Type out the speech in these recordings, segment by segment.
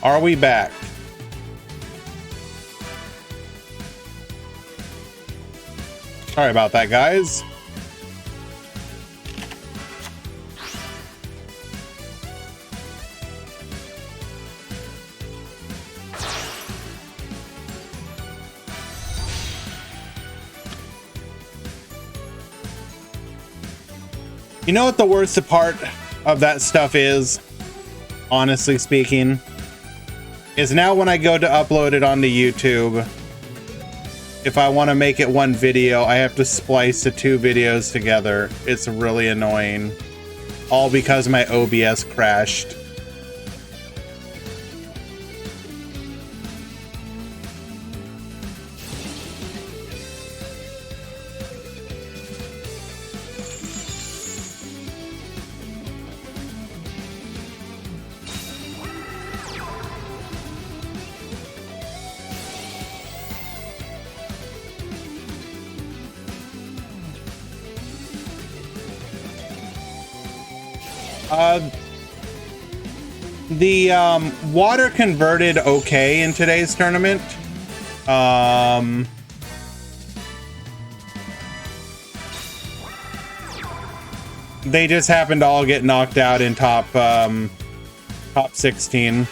Are we back? Sorry about that, guys. You know what the worst part of that stuff is, honestly speaking, is now when I go to upload it onto YouTube, if I want to make it one video, I have to splice the two videos together. It's really annoying. All because my OBS crashed. The water converted okay in today's tournament. They just happened to all get knocked out in top 16.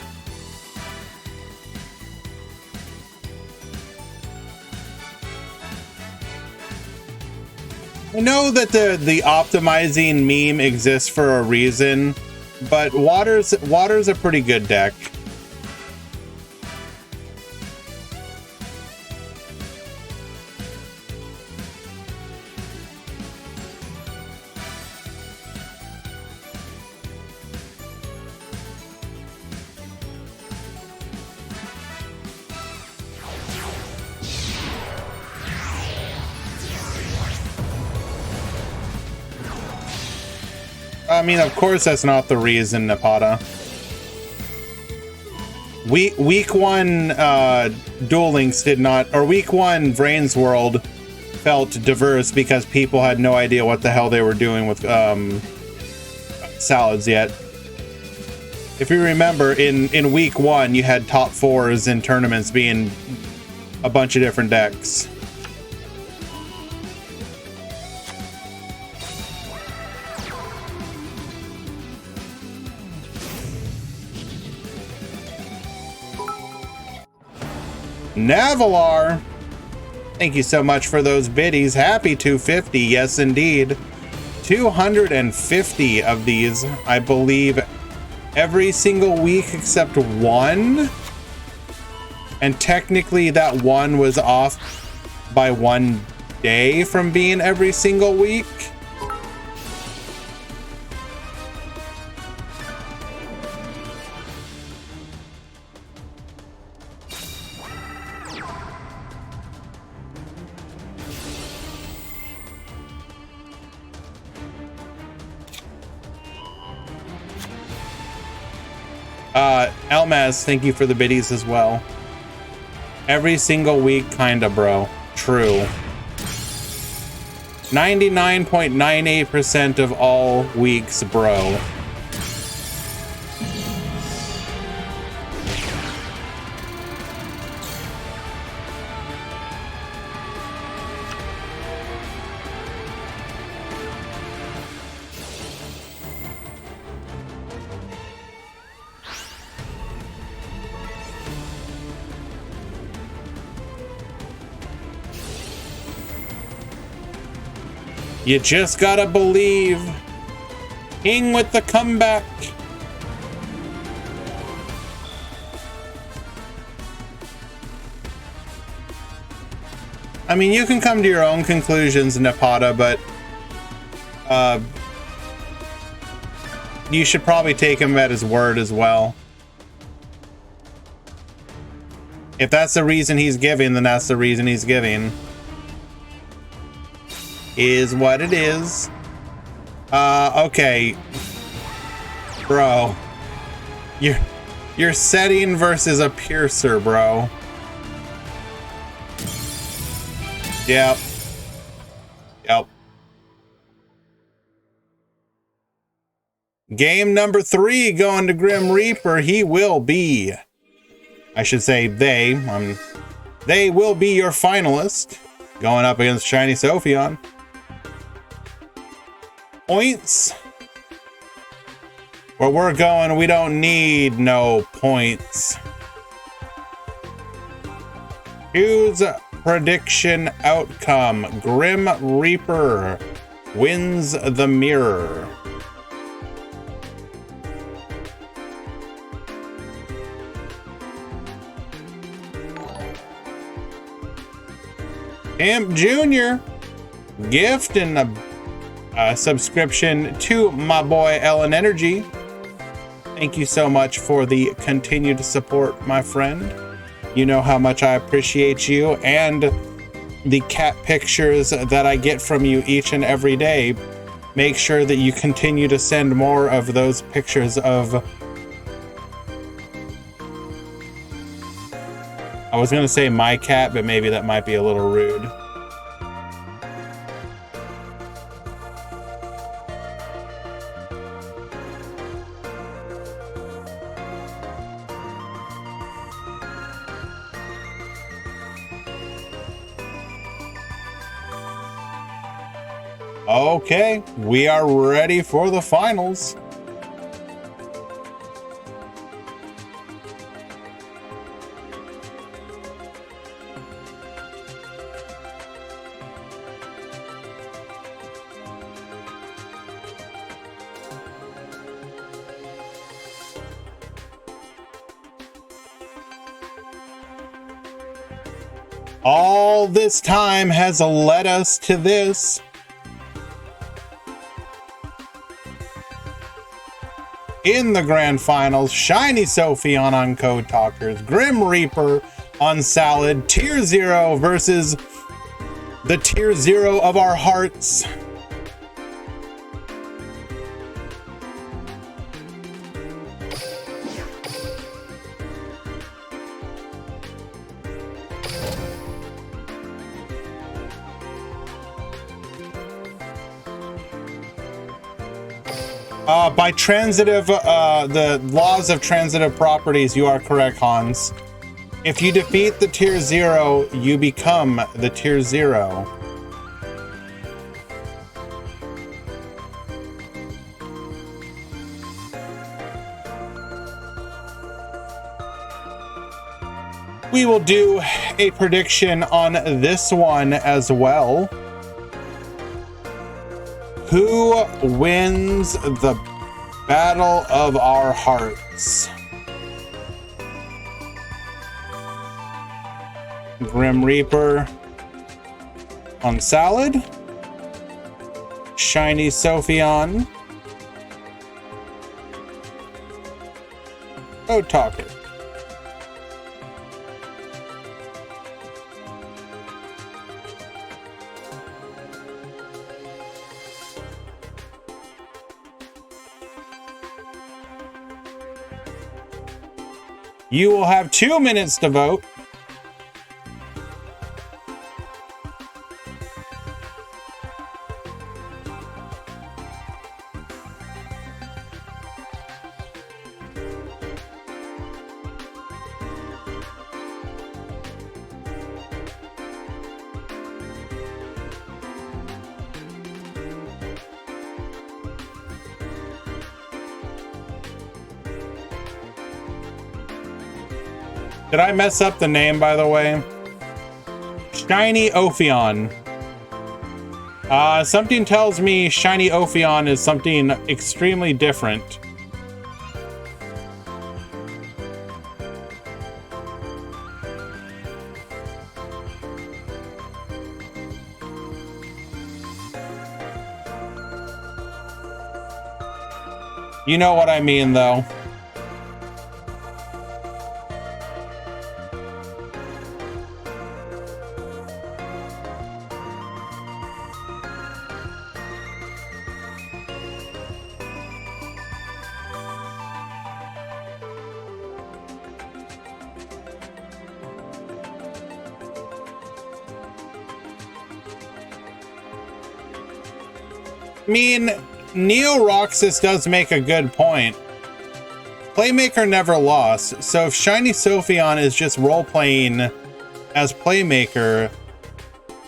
I know that the optimizing meme exists for a reason, but water's a pretty good deck. I mean, of course, that's not the reason, Napata. Week one, Duel Links did not, or week one, Vrain's World felt diverse because people had no idea what the hell they were doing with salads yet. If you remember, in week one, you had top fours in tournaments being a bunch of different decks. Navalar, thank you so much for those biddies. Happy 250. Yes, indeed. 250 of these, I believe, every single week except one. And technically that one was off by one day from being every single week. Elmaz, thank you for the biddies as well. Every single week, kinda, bro. True. 99.98% of all weeks, bro. You just gotta believe. King with the comeback. I mean, you can come to your own conclusions, Napata, but you should probably take him at his word as well. If that's the reason he's giving, then that's the reason he's giving. Is what it is. Okay. Bro. You're setting versus a piercer, bro. Yep. Yep. Game number 3 going to Grim Reaper. He will be I should say they. They will be your finalist, going up against Shiny Sophion. Points. Where we're going, we don't need no points. Choose prediction outcome. Grim Reaper wins the mirror. Imp Jr. gifting a subscription to my boy Ellen Energy. Thank you so much for the continued support, my friend. You know how much I appreciate you and the cat pictures that I get from you each and every day. Make sure that you continue to send more of those pictures of... I was going to say my cat, but maybe that might be a little rude. Okay, we are ready for the finals. All this time has led us to this. In the grand finals, Shiny Sophion on Code Talkers, Grim Reaper on Salad, Tier 0 versus the Tier 0 of our hearts. By transitive, the laws of transitive properties, you are correct, Hans. If you defeat the Tier 0, you become the Tier 0. We will do a prediction on this one as well. Who wins the battle of our hearts? Grim Reaper on Salad, Shiny Sophion, Code Talker. You will have 2 minutes to vote. Did I mess up the name, by the way? Shiny Ophion. Something tells me Shiny Ophion is something extremely different. You know what I mean, though. I mean, Neo Roxas does make a good point. Playmaker never lost, so if Shiny Sophion is just role-playing as Playmaker,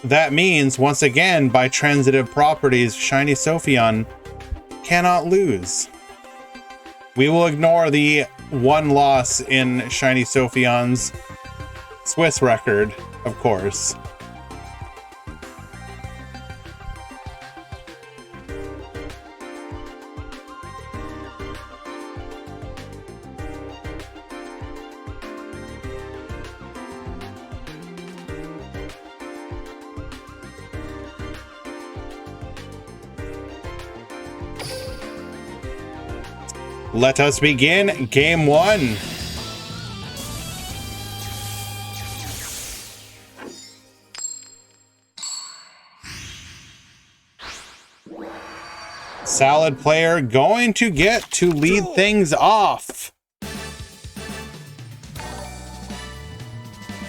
that means, once again, by transitive properties, Shiny Sophion cannot lose. We will ignore the one loss in Shiny Sophion's Swiss record, of course. Let us begin game one. Salad player going to get to lead things off.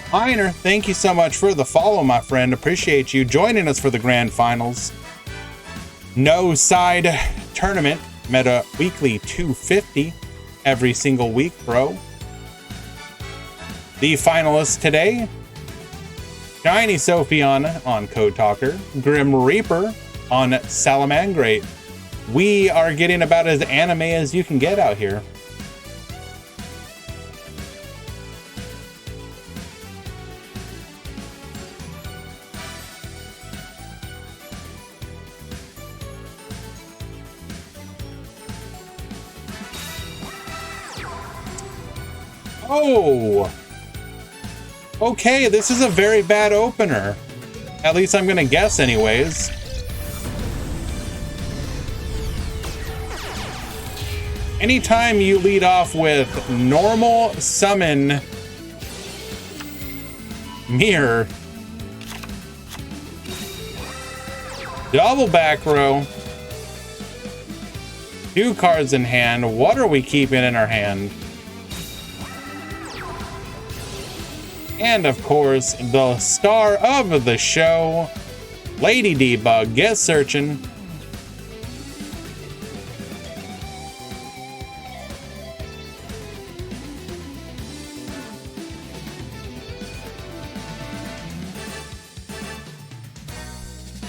Heiner, thank you so much for the follow, my friend. Appreciate you joining us for the grand finals. No side tournament. Meta weekly 250 every single week, bro. The finalists today: Shiny Sophion on Code Talker, Grim Reaper on Salamangreat. We are getting about as anime as you can get out here. Oh, okay, this is a very bad opener. At least I'm gonna guess anyways. Anytime you lead off with normal summon mirror, double back row, 2 cards in hand, what are we keeping in our hand? And of course, the star of the show, Lady Debug, get searching.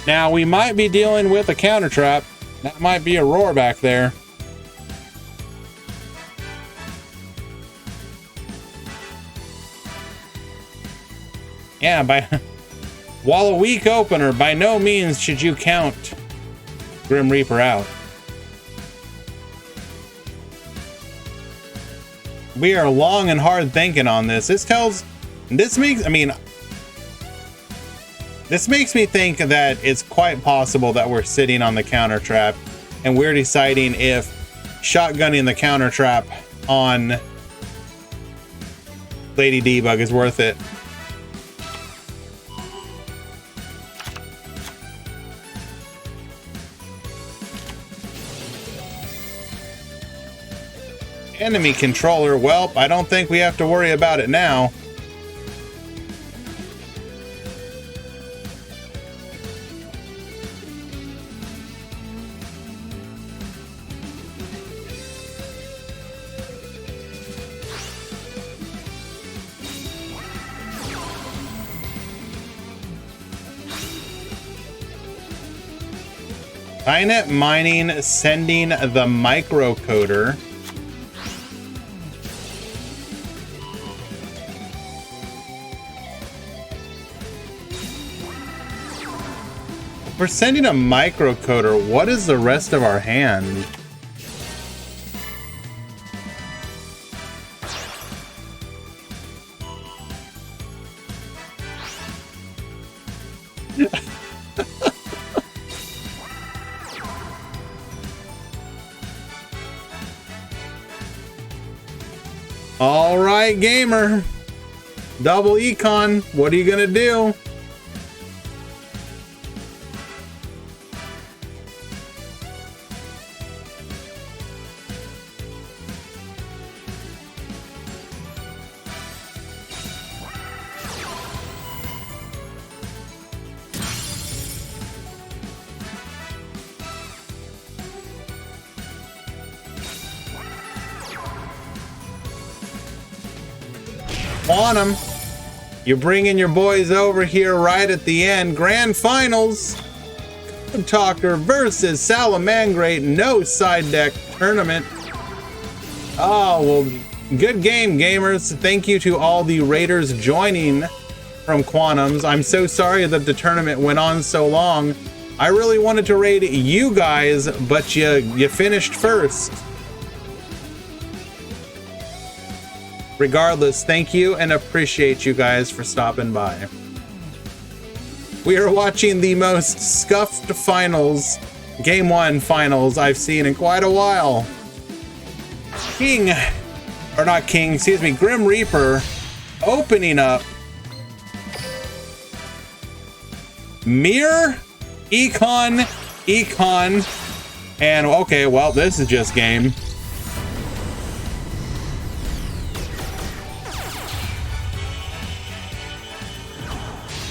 Now, we might be dealing with a counter trap. That might be a roar back there. Yeah, while a weak opener, by no means should you count Grim Reaper out. We are long and hard thinking on this. This makes me think that it's quite possible that we're sitting on the counter trap and we're deciding if shotgunning the counter trap on Lady Debug is worth it. Enemy controller. Well, I don't think we have to worry about it now. Tynet Mining sending the microcoder. We're sending a microcoder. What is the rest of our hand? All right, gamer. Double econ. What are you gonna do? Quantum, you're bringing your boys over here right at the end. Grand Finals. Code Talker versus Salamangreat. No side deck tournament. Oh, well, good game, gamers. Thank you to all the raiders joining from Quantums. I'm so sorry that the tournament went on so long. I really wanted to raid you guys, but you finished first. Regardless, thank you and appreciate you guys for stopping by. We are watching the most scuffed finals, Game 1 finals I've seen in quite a while. King, or not King, excuse me, Grim Reaper opening up. Mirror, Econ, and okay, well, this is just game.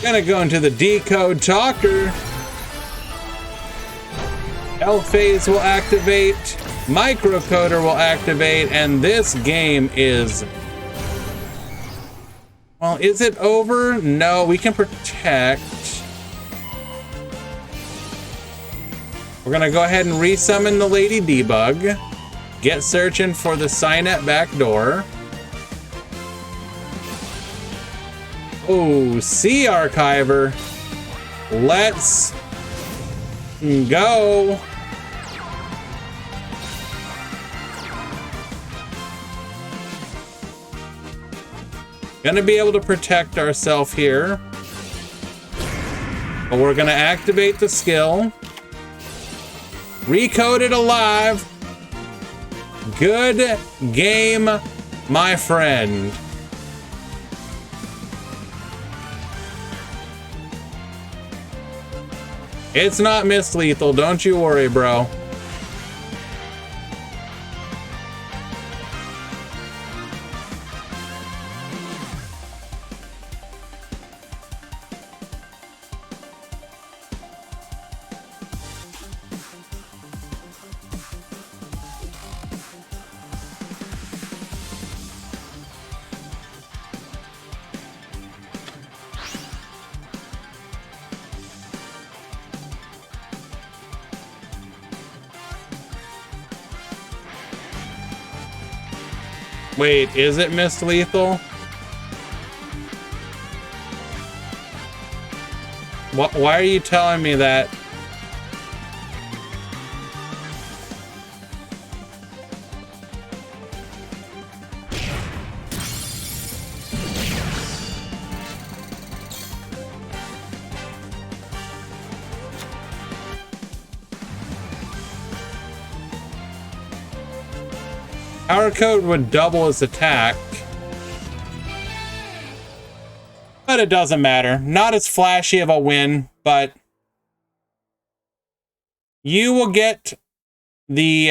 Gonna go into the Decode Talker. L-Phase will activate, Microcoder will activate, and this game is... Well, is it over? No, we can protect. We're gonna go ahead and resummon the Lady Debug. Get searching for the Cynet backdoor. Oh, Sea Archiver. Let's go. Gonna be able to protect ourselves here. But we're gonna activate the skill. Recoded alive. Good game, my friend. It's not Miss Lethal, don't you worry, bro. Wait, is it Miss Lethal? Why are you telling me that? Power Code would double his attack. But it doesn't matter. Not as flashy of a win, but you will get the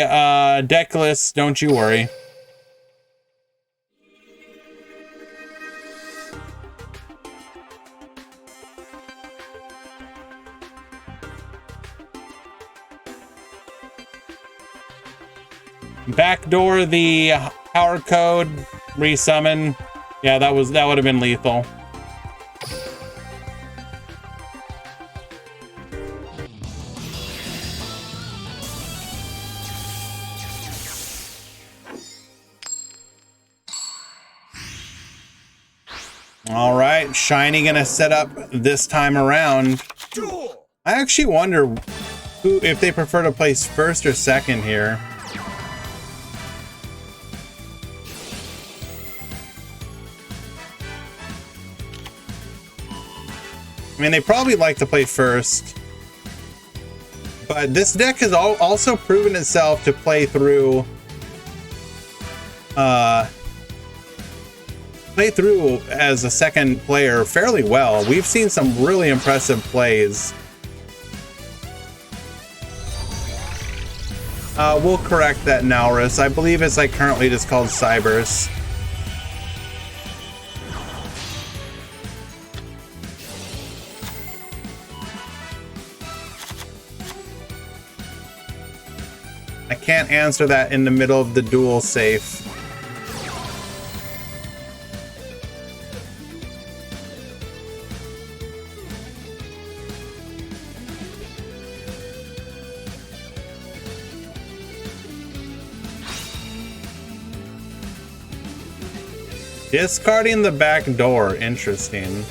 deck list, don't you worry. Backdoor the Power Code, resummon. Yeah, that would have been lethal. All right, Shiny gonna set up this time around. I actually wonder if they prefer to place first or second here. I mean, they probably like to play first, but this deck has also proven itself to play through as a second player fairly well. We've seen some really impressive plays. We'll correct that, Naurus. I believe it's like currently just called Cybers. I can't answer that in the middle of the duel safe. Discarding the back door. Interesting.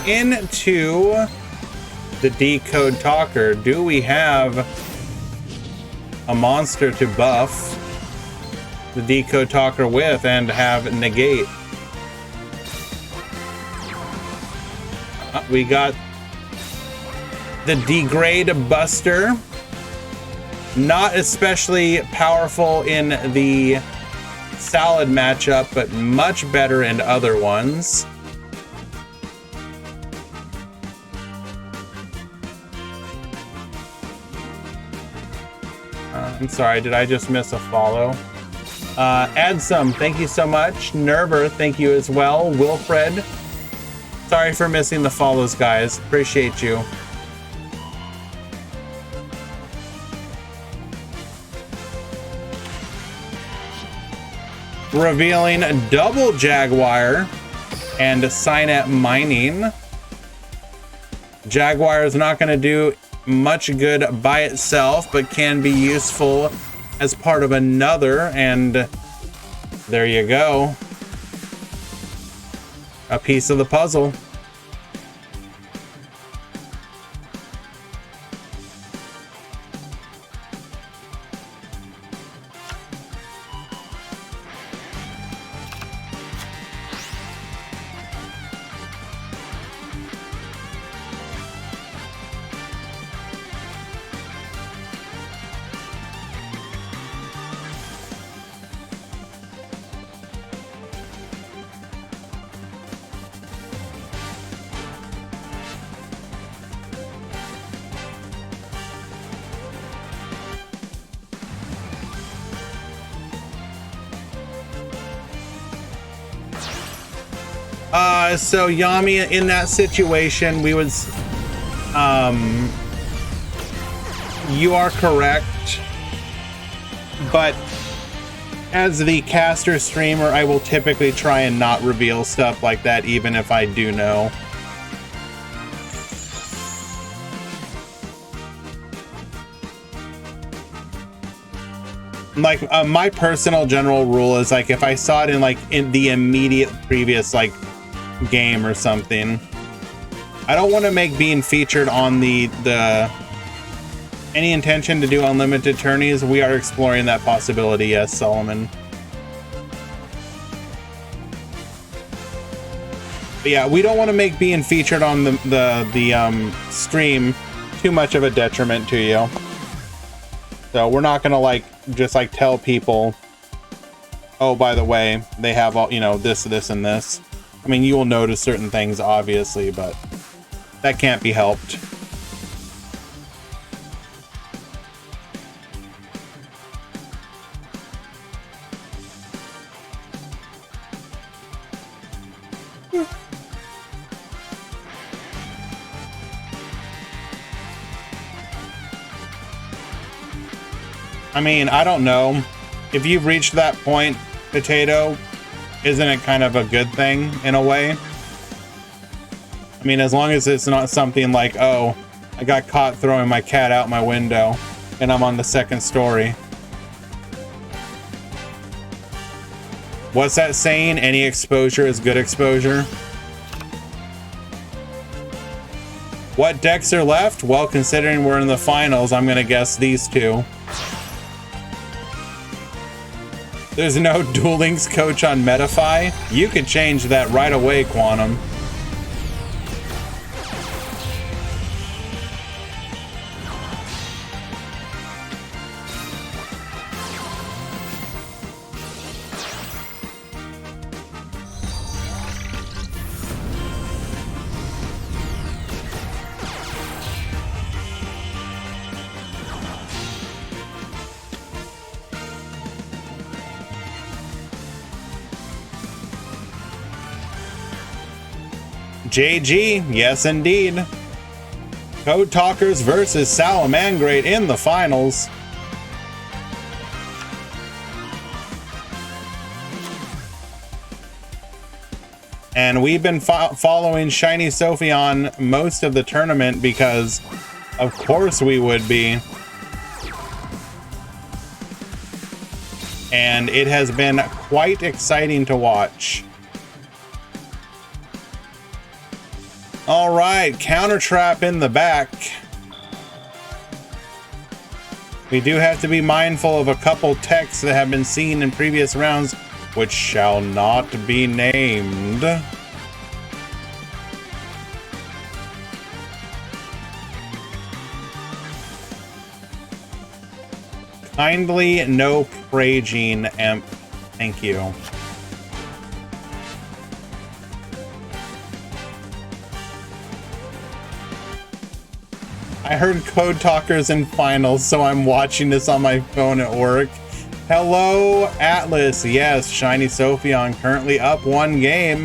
Into the Decode Talker, do we have a monster to buff the Decode Talker with and have negate? We got the Degrade Buster. Not especially powerful in the Salad matchup, but much better in other ones. I'm sorry, did I just miss a follow? Adsum, thank you so much. Nerver, thank you as well. Wilfred, sorry for missing the follows, guys. Appreciate you. Revealing double Jaguar and Signet Mining. Jaguar is not going to do much good by itself, but can be useful as part of another, and there you go. A piece of the puzzle. So Yami, in that situation, we would, you are correct, but as the caster streamer, I will typically try and not reveal stuff like that, even if I do know. Like, my personal general rule is, like, if I saw it in the immediate previous, like, game or something, I don't want to make being featured on the any intention to do unlimited tourneys. We are exploring that possibility, yes, Solomon. But yeah, we don't want to make being featured on the stream too much of a detriment to you. So we're not gonna just tell people, oh, by the way, they have all, this, and this. I mean, you will notice certain things, obviously, but that can't be helped. I mean, I don't know. If you've reached that point, Potato, isn't it kind of a good thing in a way? I mean, as long as it's not something like, oh, I got caught throwing my cat out my window and I'm on the second story. What's that saying? Any exposure is good exposure. What decks are left? Well, considering we're in the finals, I'm gonna guess these two. There's no Duel Links coach on Metafy? You could change that right away, Quantum. JG, yes indeed. Code Talkers versus Salamangreat in the finals. And we've been following Shiny Sophion most of the tournament because, of course, we would be. And it has been quite exciting to watch. All right, counter trap in the back. We do have to be mindful of a couple techs that have been seen in previous rounds, which shall not be named. Kindly no Praging, Emp. Thank you. I heard Code Talkers in finals, so I'm watching this on my phone at work. Hello, Atlas. Yes, Shiny Sophion currently up 1 game.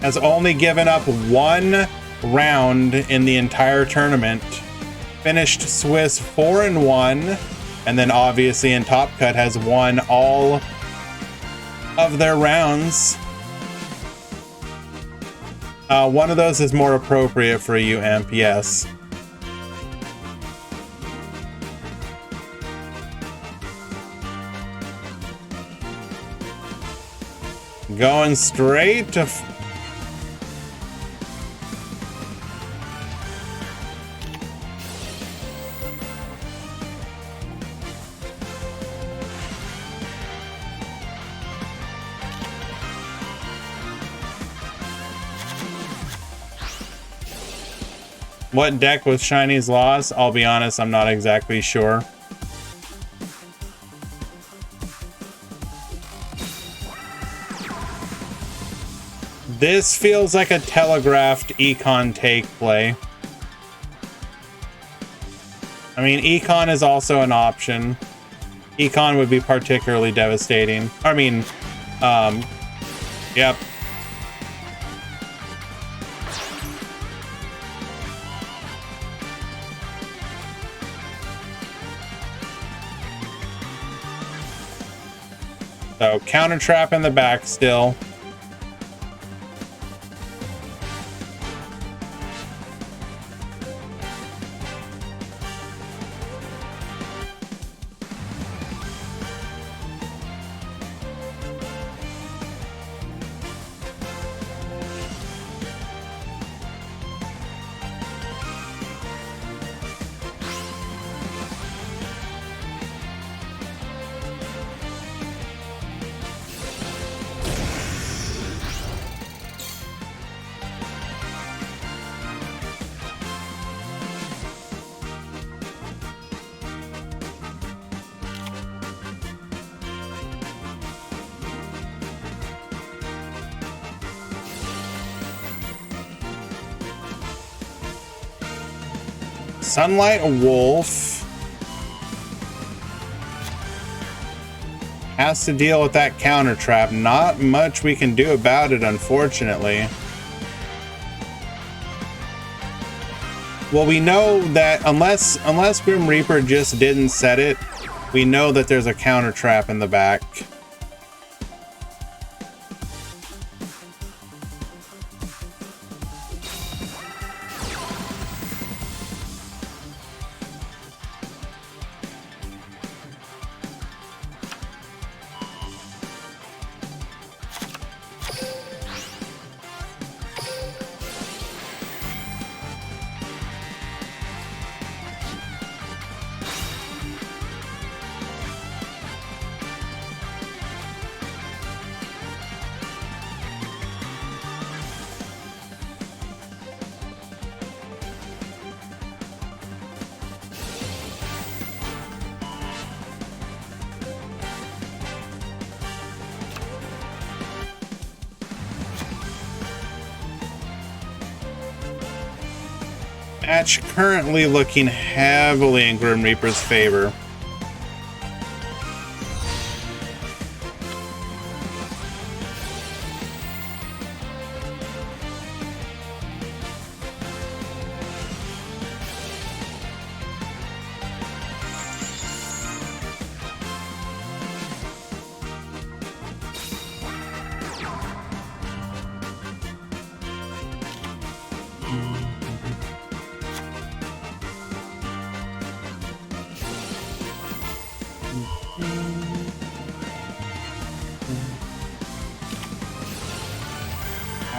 Has only given up 1 round in the entire tournament. Finished Swiss 4-1, and then obviously in Top Cut has won all of their rounds. One of those is more appropriate for you, Emp, yes. Going straight to... What deck was Shiny's loss? I'll be honest, I'm not exactly sure. This feels like a telegraphed Econ take play. I mean, Econ is also an option. Econ would be particularly devastating. I mean, yep. So counter trap in the back still. Sunlight Wolf has to deal with that counter trap. Not much we can do about it, unfortunately. Well, we know that unless Grim Reaper just didn't set it, we know that there's a counter trap in the back. Match currently looking heavily in Grim Reaper's favor.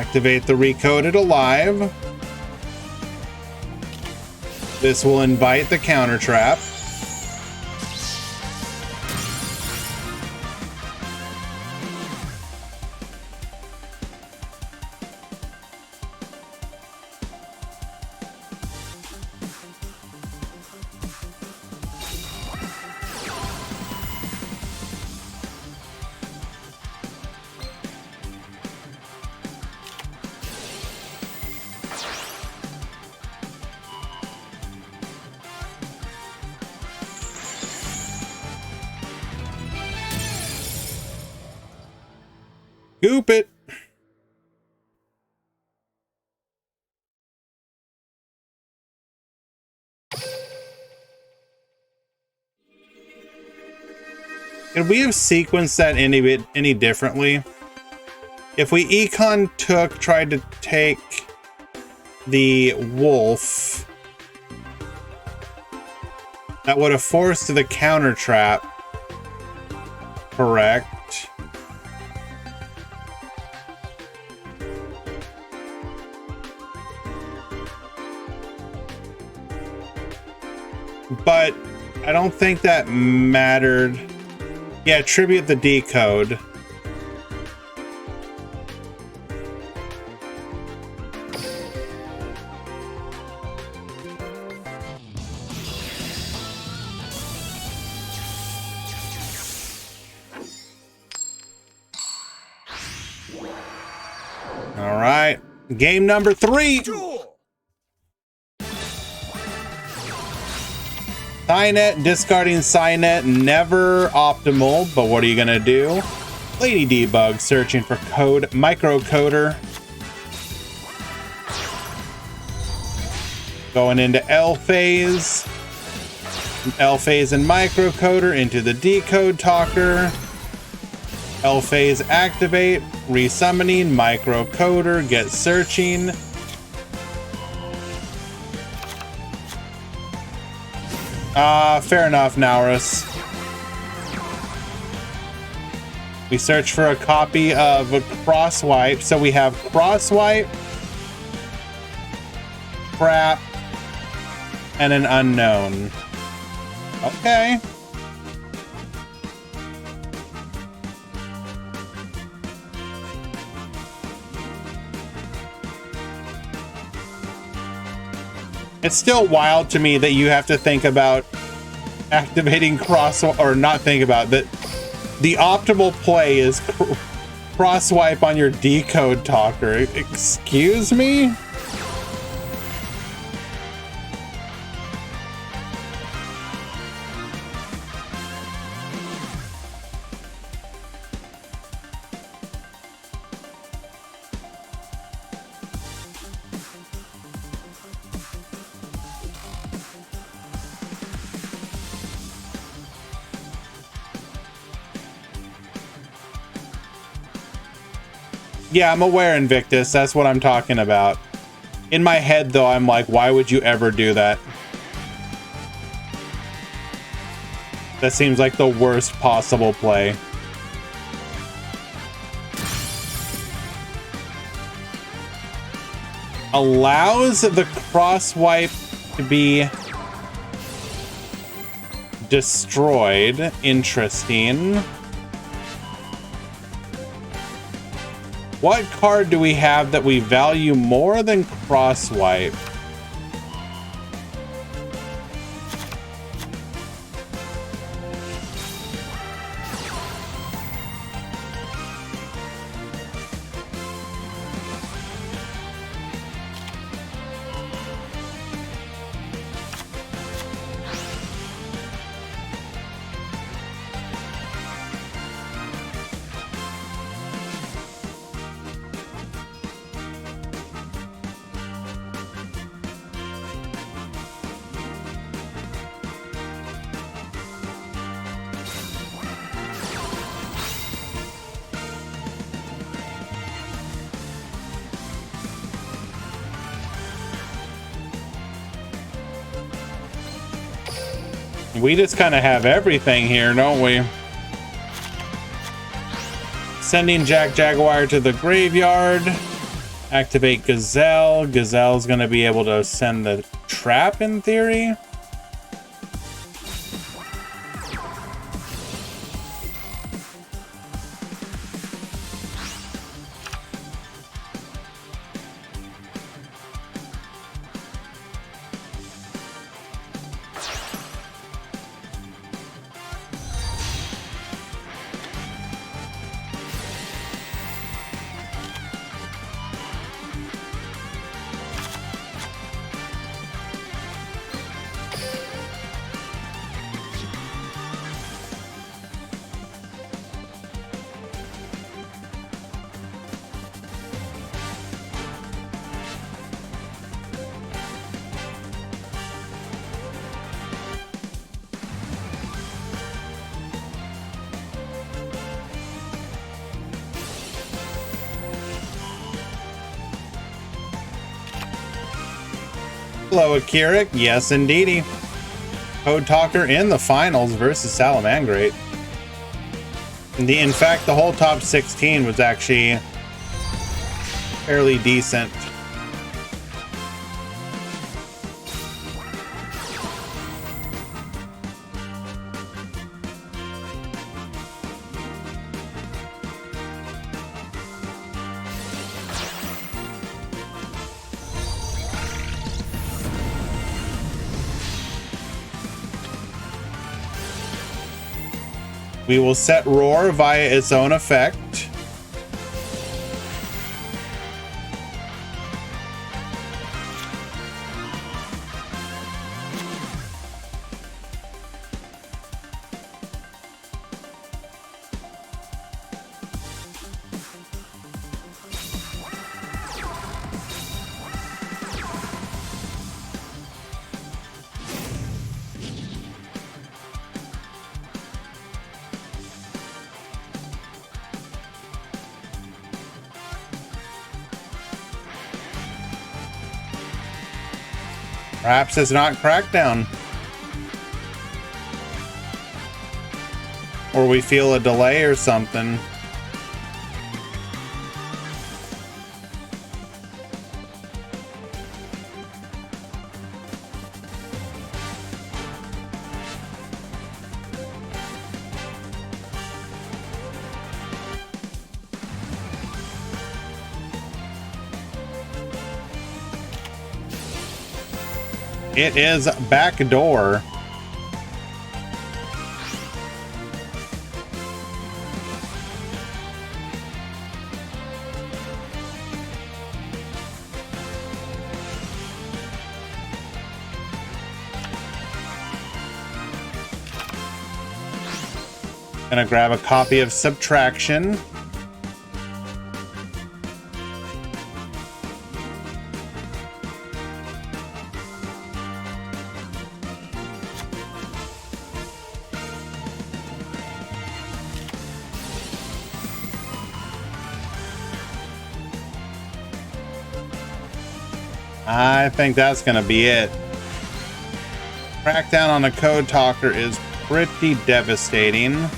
Activate the Recoded Alive. This will invite the counter trap. Goop it. Could we have sequenced that any differently? If we tried to take the wolf, that would have forced the counter trap. Correct. But I don't think that mattered. Yeah, tribute the decode. All right, game number 3. Cynet, discarding Cynet, never optimal, but what are you gonna do? Lady Debug, searching for code, microcoder. Going into L phase. L phase and microcoder into the decode talker. L phase activate, resummoning, microcoder, get searching. Fair enough, Naurus. We search for a copy of a Crosswipe. So we have Crosswipe, Crap, and an unknown. Okay. It's still wild to me that you have to think about activating or not think about that. The optimal play is crosswipe on your decode talker. Excuse me? Yeah, I'm aware, Invictus. That's what I'm talking about. In my head, though, I'm like, why would you ever do that? That seems like the worst possible play. Allows the crosswipe to be destroyed. Interesting. What card do we have that we value more than crosswipe? We just kind of have everything here, don't we? Sending Jack Jaguar to the graveyard. Activate Gazelle. Gazelle's going to be able to send the trap in theory. Hello, Akirik. Yes, indeedy. Code Talker in the finals versus Salamangreat. In fact, the whole top 16 was actually fairly decent. We will set Roar via its own effect. Perhaps it's not Crackdown. Or we feel a delay or something. It is Backdoor. Gonna grab a copy of Subtraction. I think that's gonna be it. Crackdown on the Code Talker is pretty devastating.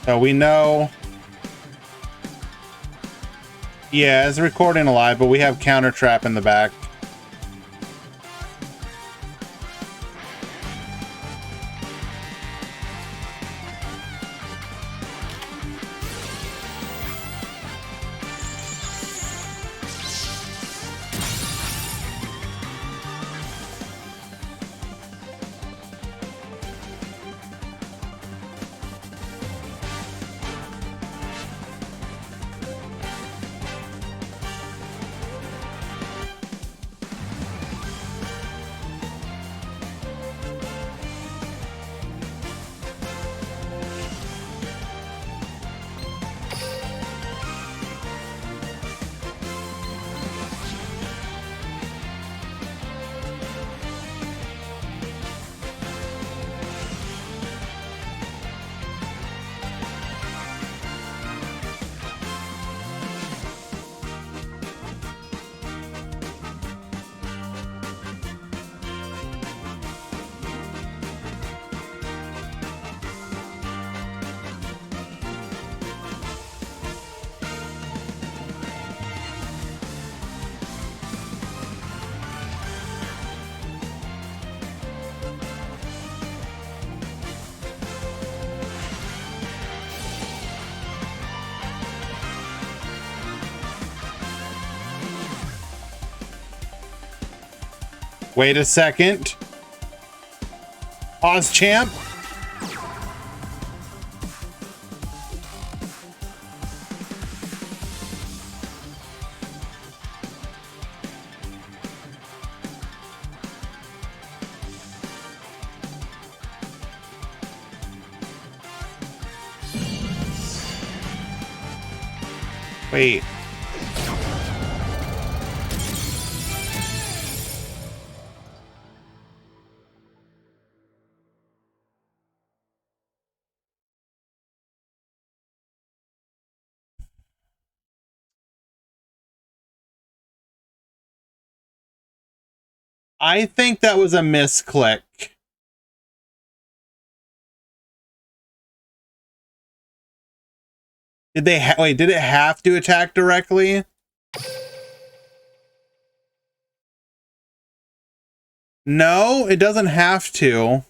So we know. Yeah, it's recording alive, but we have Counter Trap in the back. Wait a second. Pause, champ. Wait. I think that was a misclick. Did they wait, did it have to attack directly? No, it doesn't have to.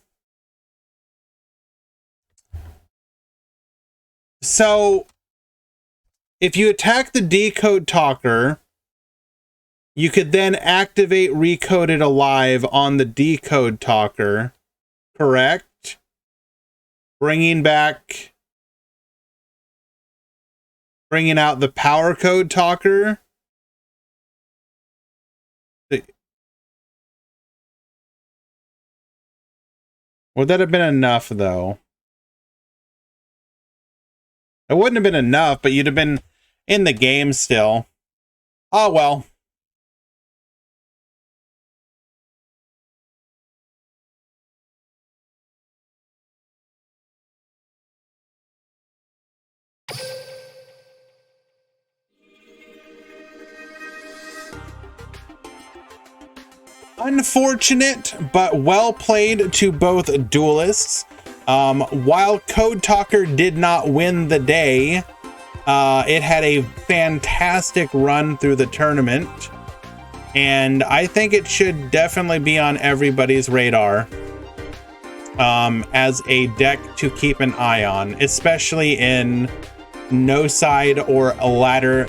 So, if you attack the Decode Talker, you could then activate Recoded Alive on the Decode Talker, correct? Bringing out the Power Code Talker. Would that have been enough, though? It wouldn't have been enough, but you'd have been in the game still. Oh, well. Unfortunate, but well played to both duelists. While Code Talker did not win the day, it had a fantastic run through the tournament, and I think it should definitely be on everybody's radar as a deck to keep an eye on, especially in no side or a ladder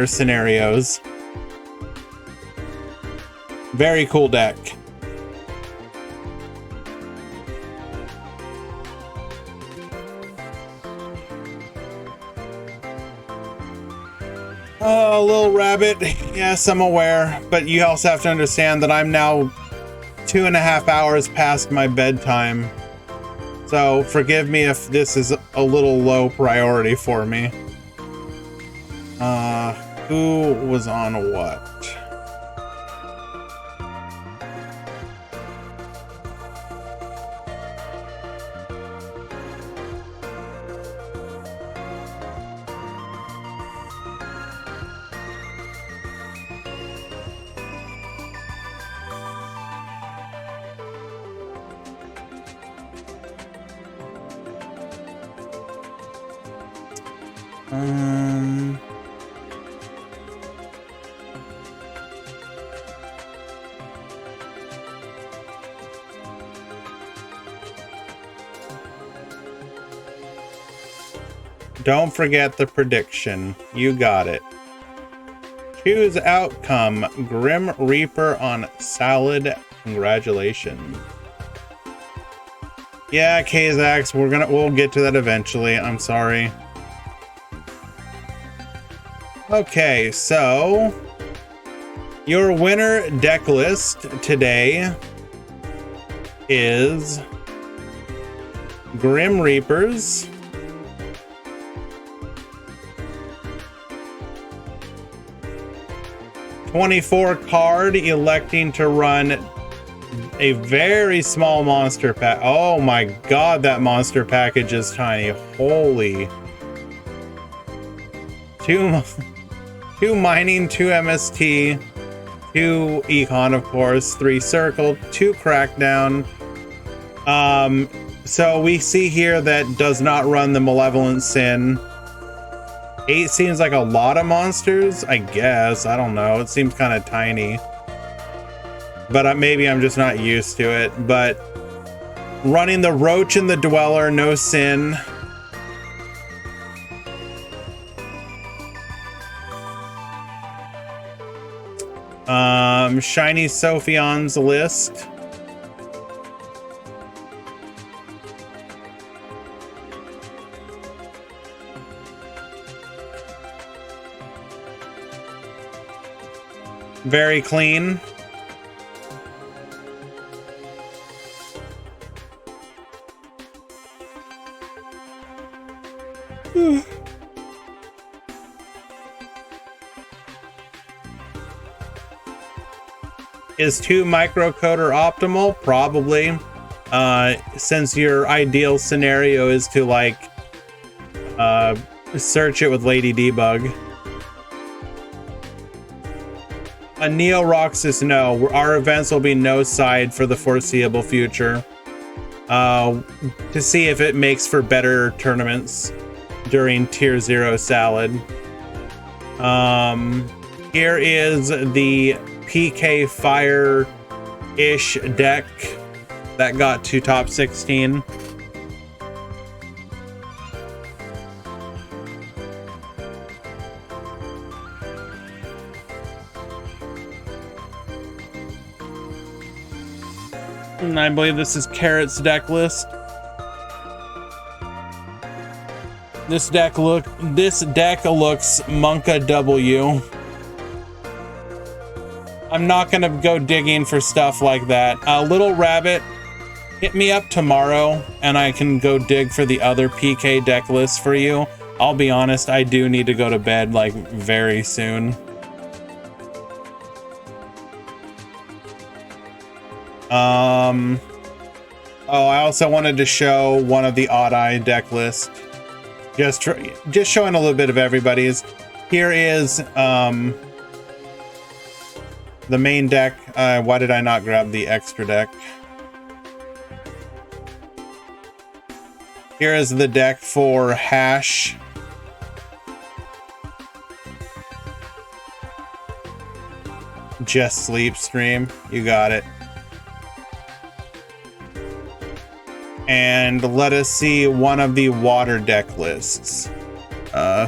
scenarios. Very cool deck. Oh, little rabbit. Yes, I'm aware, but you also have to understand that I'm now 2.5 hours past my bedtime. So forgive me if this is a little low priority for me. Who was on what? Don't forget the prediction. You got it. Choose outcome. Grim Reaper on Salad. Congratulations. Yeah, Kazax, we'll get to that eventually. I'm sorry. Okay, so your winner deck list today is Grim Reapers, 24 card, electing to run a very small monster pack. Oh my god, that monster package is tiny. Holy. Two mining, 2 MST, 2 econ, of course, 3 circle, 2 crackdown. So we see here that does not run the Malevolent Sin. 8 seems like a lot of monsters, I guess. I don't know. It seems kind of tiny. But maybe I'm just not used to it. But running the Roach and the Dweller, no Sin. Shiny Sophion's list. Very clean. Is 2 microcoder optimal? Probably. Since your ideal scenario is to like search it with Lady Debug. A Neo Roxas, no. Our events will be no side for the foreseeable future. To see if it makes for better tournaments during Tier 0 Salad. Here is the PK Fire-ish deck that got to top 16. And I believe this is Carrot's deck list. This deck looks Monka W. I'm not gonna go digging for stuff like that. Little Rabbit, hit me up tomorrow and I can go dig for the other PK deck list for you. I'll be honest, I do need to go to bed like very soon. Oh, I also wanted to show one of the Odd Eye deck list. Just showing a little bit of everybody's. Here is the main deck. Why did I not grab the extra deck? Here is the deck for Hash. Just Sleep Stream. You got it. And let us see one of the water deck lists.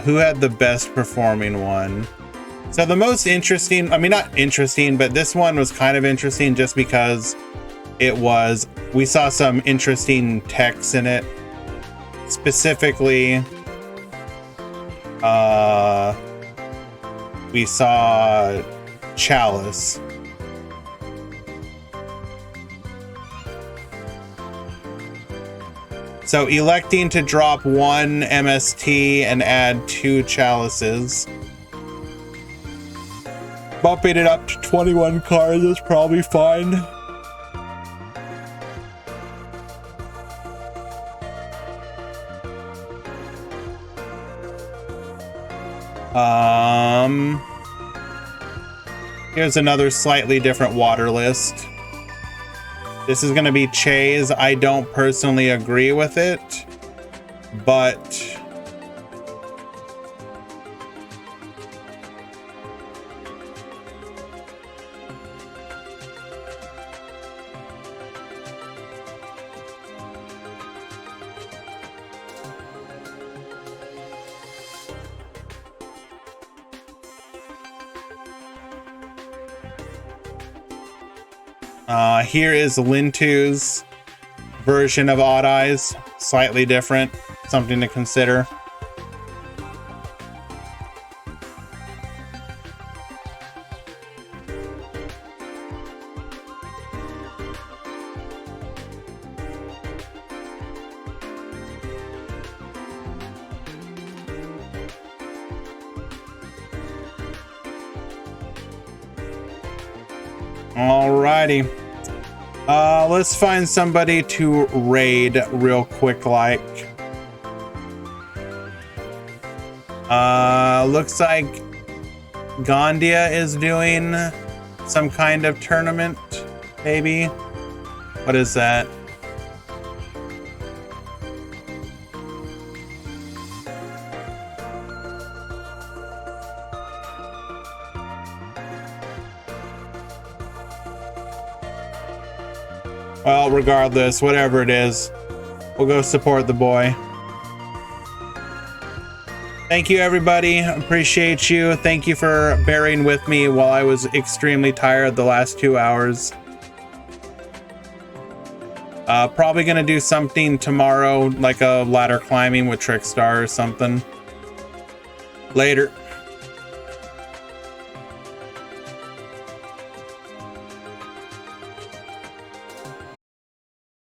Who had the best performing one? So the most interesting, I mean, not interesting, but this one was kind of interesting just because we saw some interesting text in it. Specifically, we saw Chalice. So electing to drop 1 MST and add 2 Chalices. Bumping it up to 21 cards is probably fine. Here's another slightly different water list. This is going to be Chase. I don't personally agree with it, but here is Lintu's version of Odd Eyes, slightly different, something to consider. Alrighty. Let's find somebody to raid real quick like. Looks like Gandia is doing some kind of tournament, maybe. What is that? Well, regardless, whatever it is, we'll go support the boy. Thank you, everybody. Appreciate you. Thank you for bearing with me while I was extremely tired the last 2 hours. Probably gonna do something tomorrow, like a ladder climbing with Trickstar or something. Later.